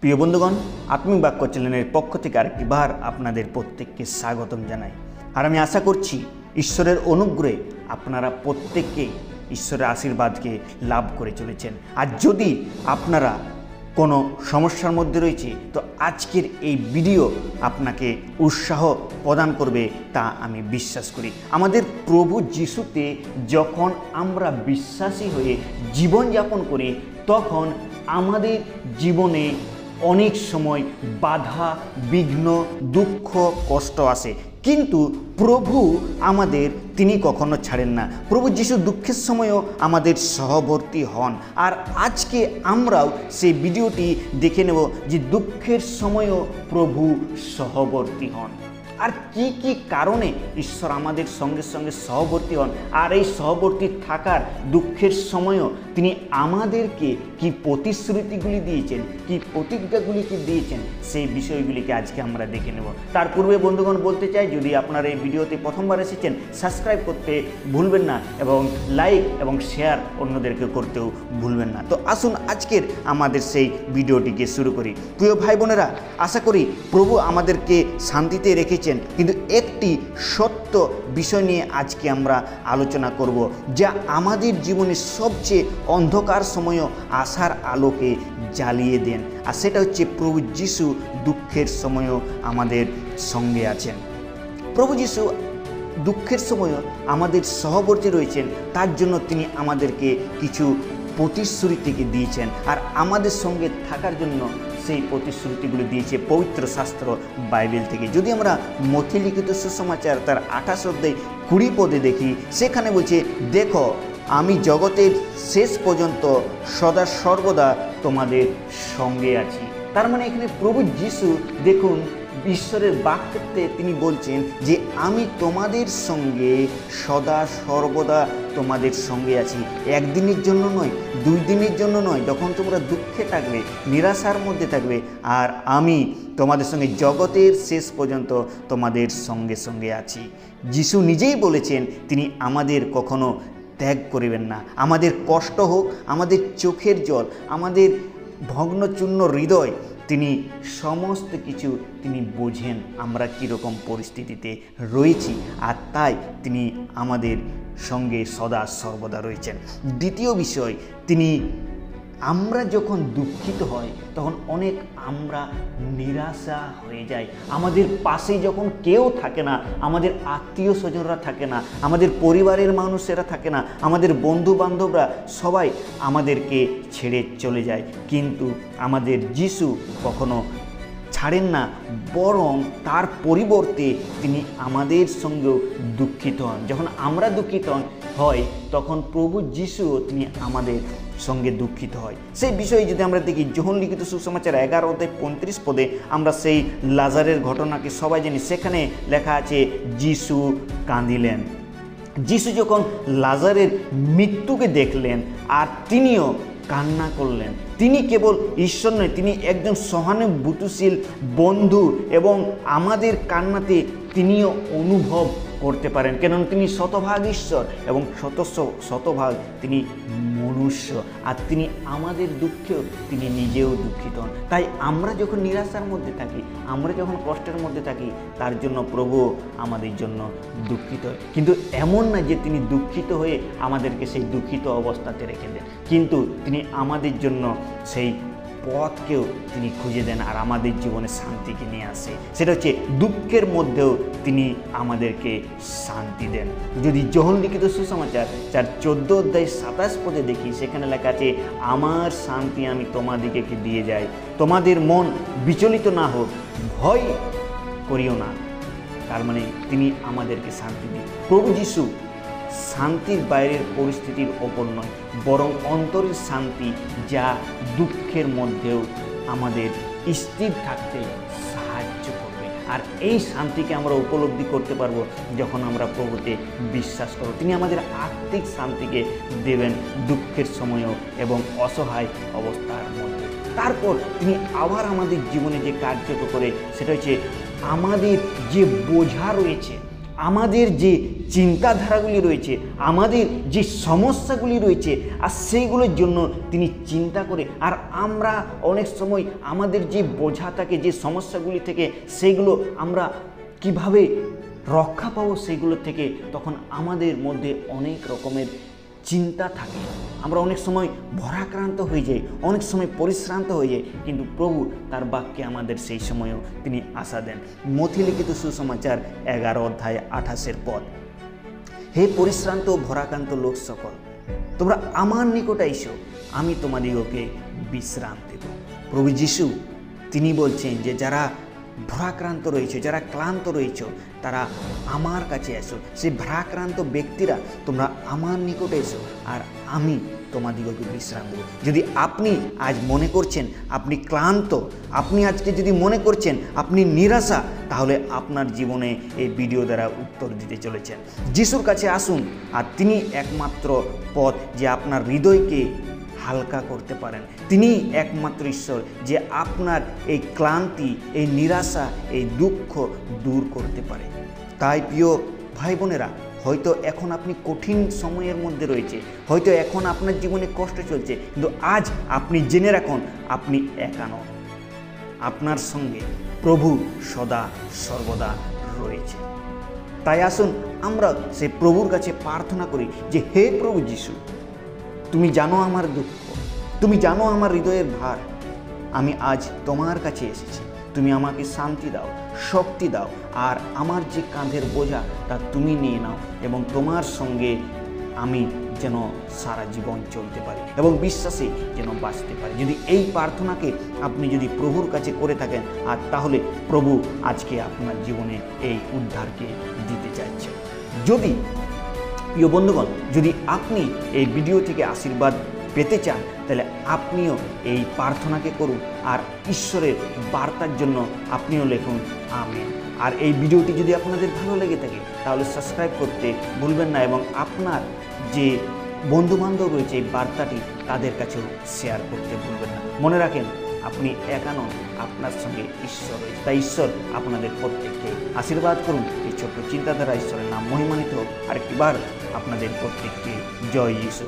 প্রিয় বন্ধুগণ, আত্মিক বাক্য চ্যানেলের পক্ষ থেকে আরেকটি বার আপনাদের প্রত্যেককে স্বাগতম জানাই। আর আমি আশা করছি ঈশ্বরের অনুগ্রহে আপনারা প্রত্যেককেই ঈশ্বরের আশীর্বাদকে লাভ করে চলেছেন। আর যদি আপনারা কোনো সমস্যার মধ্যে রয়েছে, তো আজকের এই ভিডিও আপনাকে উৎসাহ প্রদান করবে, তা আমি বিশ্বাস করি। আমাদের প্রভু যিশুতে যখন আমরা বিশ্বাসী হয়ে জীবনযাপন করি, তখন আমাদের জীবনে অনেক সময় বাধা, বিঘ্ন, দুঃখ, কষ্ট আসে, কিন্তু প্রভু আমাদের তিনি কখনো ছাড়েন না। প্রভু যিশু দুঃখের সময়ও আমাদের সহবর্তী হন। আর আজকে আমরাও সেই ভিডিওটি দেখে নেব যে দুঃখের সময়ও প্রভু সহবর্তী হন। আর কি কি কারণে ঈশ্বর আমাদের সঙ্গে সঙ্গে সহবর্তী হন, আর এই সহবর্তী থাকার দুঃখের সময়ও তিনি আমাদেরকে কি প্রতিশ্রুতিগুলি দিয়েছেন, কি প্রতিজ্ঞাগুলিকে দিয়েছেন, সেই বিষয়গুলিকে আজকে আমরা দেখে নেব। তার পূর্বে বন্ধুগণ বলতে চাই, যদি আপনারা এই ভিডিওতে প্রথমবার এসেছেন, সাবস্ক্রাইব করতে ভুলবেন না এবং লাইক এবং শেয়ার অন্যদেরকে করতেও ভুলবেন না। তো আসুন আজকের আমাদের সেই ভিডিওটিকে শুরু করি। প্রিয় ভাই বোনেরা, আশা করি প্রভু আমাদেরকে শান্তিতে রেখেছেন, কিন্তু একটি সত্য বিষয় নিয়ে আজকে আমরা আলোচনা করব, যা আমাদের জীবনে সবচেয়ে অন্ধকার সময়ও আশার আলোকে জ্বালিয়ে দেন। আর সেটা হচ্ছে প্রভু যিশু দুঃখের সময়ও আমাদের সঙ্গে আছেন। প্রভু যিশু দুঃখের সময়ও আমাদের সহবর্তী রয়েছেন, তার জন্য তিনি আমাদেরকে কিছু প্রতিশ্রুতিকে দিয়েছেন, আর আমাদের সঙ্গে থাকার জন্য সেই প্রতিশ্রুতিগুলি দিয়েছে পবিত্র শাস্ত্র বাইবেল থেকে। যদি আমরা মথি লিখিত সুসমাচার তার 28 অধ্যায় 20 পদে দেখি, সেখানে বলছে, দেখো আমি জগতের শেষ পর্যন্ত সদা সর্বদা তোমাদের সঙ্গে আছি। তার মানে এখানে প্রভু যিশু, দেখুন ঈশ্বরের বাক্যতে তিনি বলছেন যে আমি তোমাদের সঙ্গে সদা সর্বদা তোমাদের সঙ্গে আছি। একদিনের জন্য নয়, 2 দিনের জন্য নয়, যখন তোমরা দুঃখে থাকবে, নিরাশার মধ্যে থাকবে, আর আমি তোমাদের সঙ্গে জগতের শেষ পর্যন্ত তোমাদের সঙ্গে সঙ্গে আছি। যিশু নিজেই বলেছেন তিনি আমাদের কখনো ত্যাগ করিবেন না। আমাদের কষ্ট হোক, আমাদের চোখের জল, আমাদের ভগ্নচূর্ণ হৃদয়, তিনি সমস্ত কিছু তিনি বোঝেন আমরা কীরকম পরিস্থিতিতে রয়েছি, আর তাই তিনি আমাদের সঙ্গে সদা সর্বদা রয়েছেন। দ্বিতীয় বিষয়, তিনি আমরা যখন দুঃখিত হই, তখন অনেক আমরা নিরাশা হয়ে যাই। আমাদের পাশে যখন কেউ থাকে না, আমাদের আত্মীয় স্বজনরা থাকে না, আমাদের পরিবারের মানুষেরা থাকে না, আমাদের বন্ধু বান্ধবরা সবাই আমাদেরকে ছেড়ে চলে যায়, কিন্তু আমাদের যিশু কখনো ছাড়েন না, বরং তার পরিবর্তে তিনি আমাদের সঙ্গেও দুঃখিত হন। যখন আমরা দুঃখিত হয়, তখন প্রভু যিশুও তিনি আমাদের সঙ্গে দুঃখিত হয়। সেই বিষয়ে যদি আমরা দেখি, যোহন লিখিত সুসমাচার 11 অধ্যায় 35 পদে আমরা সেই লাজারের ঘটনাকে সবাই জানি। সেখানে লেখা আছে, যিশু কাঁদিলেন। যিশু যখন লাজারের মৃত্যুকে দেখলেন, আর তিনিও কান্না করলেন। তিনি কেবল ঈশ্বর নয়, তিনি একজন সহানুভূতিশীল বন্ধু, এবং আমাদের কান্নাতে তিনিও অনুভব করতে পারেন, কেননা তিনি শতভাগ ঈশ্বর এবং শতভাগ তিনি মনুষ্য, আর তিনি আমাদের দুঃখেও তিনি নিজেও দুঃখিত হন। তাই আমরা যখন নিরাশার মধ্যে থাকি, আমরা যখন কষ্টের মধ্যে থাকি, তার জন্য প্রভু আমাদের জন্য দুঃখিত হয়। কিন্তু এমন না যে তিনি দুঃখিত হয়ে আমাদেরকে সেই দুঃখিত অবস্থাতে রেখে দেন, কিন্তু তিনি আমাদের জন্য সেই পথকেও তিনি খুঁজে দেন, আর আমাদের জীবনে শান্তিকে নিয়ে আসে। সেটা হচ্ছে দুঃখের মধ্যেও তিনি আমাদেরকে শান্তি দেন। যদি যোহন লিখিত সুসমাচার 14 অধ্যায় 27 পদে দেখি, সেখানে লেখা আছে, আমার শান্তি আমি তোমাদিগকে দিয়ে যাই, তোমাদের মন বিচলিত না হোক, ভয় করিও না। তার মানে তিনি আমাদেরকে শান্তি দেন। প্রভু যিশু শান্তির বাইরের পরিস্থিতির ওপর নয়, বরং অন্তরের শান্তি, যা দুঃখের মধ্যেও আমাদের স্থির থাকতে সাহায্য করবে। আর এই শান্তিকে আমরা উপলব্ধি করতে পারবো যখন আমরা প্রভুতে বিশ্বাস করব। তিনি আমাদের আত্মিক শান্তিকে দেবেন দুঃখের সময়ও এবং অসহায় অবস্থার মধ্যে। তারপর তিনি আবার আমাদের জীবনে যে কার্যটা করে, সেটা হচ্ছে আমাদের যে বোঝা রয়েছে, আমাদের যে চিন্তাধারাগুলি রয়েছে, আমাদের যে সমস্যাগুলি রয়েছে, আর সেইগুলোর জন্য তিনি চিন্তা করে। আর আমরা অনেক সময় আমাদের যে বোঝা থাকে, যে সমস্যাগুলি থেকে, সেইগুলো আমরা কিভাবে রক্ষা পাবো সেগুলো থেকে, তখন আমাদের মধ্যে অনেক রকমের চিন্তা থাকে। আমরা অনেক সময় ভরাক্রান্ত হয়ে যাই, অনেক সময় পরিশ্রান্ত হয়ে যাই, কিন্তু প্রভু তার বাক্যে আমাদের সেই সময়ও তিনি আশা দেন। মথি লিখিত সুসমাচার 11 অধ্যায় 28 পদ, হে পরিশ্রান্ত ও ভরাক্রান্ত লোক সকল, তোমরা আমার নিকটে এসো, আমি তোমাদিগকে বিশ্রাম দেব। প্রভু যিশু তিনি বলছেন যে যারা ভরাক্রান্ত রয়েছে, যারা ক্লান্ত রয়েছে, তারা আমার কাছে এসো। সেই ভরাক্রান্ত ব্যক্তিরা তোমরা আমার নিকটে এসো, আর আমি তোমাদিগকে বিশ্রাম দেব। যদি আপনি আজ মনে করছেন আপনি ক্লান্ত, আপনি আজকে যদি মনে করছেন আপনি নিরাশা, তাহলে আপনার জীবনে এই ভিডিও দ্বারা উত্তর দিতে চলেছেন। যিশুর কাছে আসুন, আর তিনি একমাত্র পথ যে আপনার হৃদয়কে হালকা করতে পারেন। তিনি একমাত্র ঈশ্বর যে আপনার এই ক্লান্তি, এই নিরাশা, এই দুঃখ দূর করতে পারে। তাই প্রিয় ভাই বোনেরা, হয়তো এখন আপনি কঠিন সময়ের মধ্যে রয়েছে, হয়তো এখন আপনার জীবনে কষ্ট চলছে, কিন্তু আজ আপনি জেনে রাখুন আপনি একা নন। আপনার সঙ্গে প্রভু সদা সর্বদা রয়েছে। তাই আসুন আমরা সেই প্রভুর কাছে প্রার্থনা করি যে হে প্রভু যিশু, তুমি জানো আমার দুঃখ, তুমি জানো আমার হৃদয়ের ভার, আমি আজ তোমার কাছে এসেছি। তুমি আমাকে শান্তি দাও, শক্তি দাও, আর আমার যে কাঁধের বোঝা তা তুমি নিয়ে নাও, এবং তোমার সঙ্গে আমি যেন সারা জীবন চলতে পারি এবং বিশ্বাসে যেন বাঁচতে পারি। যদি এই প্রার্থনাকে আপনি যদি প্রভুর কাছে করে থাকেন, আর তাহলে প্রভু আজকে আপনার জীবনে এই উদ্ধারকে দিতে চাইছে। যদি প্রিয় বন্ধুগণ, যদি আপনি এই ভিডিও থেকে আশীর্বাদ পেতে চান, তাহলে আপনিও এই প্রার্থনাকে করুন, আর ঈশ্বরের বার্তার জন্য আপনিও লিখুন আমেন। আর এই ভিডিওটি যদি আপনাদের ভালো লেগে থাকে তাহলে সাবস্ক্রাইব করতে ভুলবেন না, এবং আপনার যে বন্ধুবান্ধব রয়েছে এই বার্তাটি তাদের কাছেও শেয়ার করতে ভুলবেন না। মনে রাখেন আপনি একা নন, আপনার সঙ্গে ঈশ্বর রয়েছে। তাই ঈশ্বর আপনাদের প্রত্যেককে আশীর্বাদ করুন। এই ছোট্ট চিন্তাধারা ঈশ্বরের নাম মহিমান্বিত হোক। আরেকটিবার আপনাদের প্রত্যেককে জয় যিশু।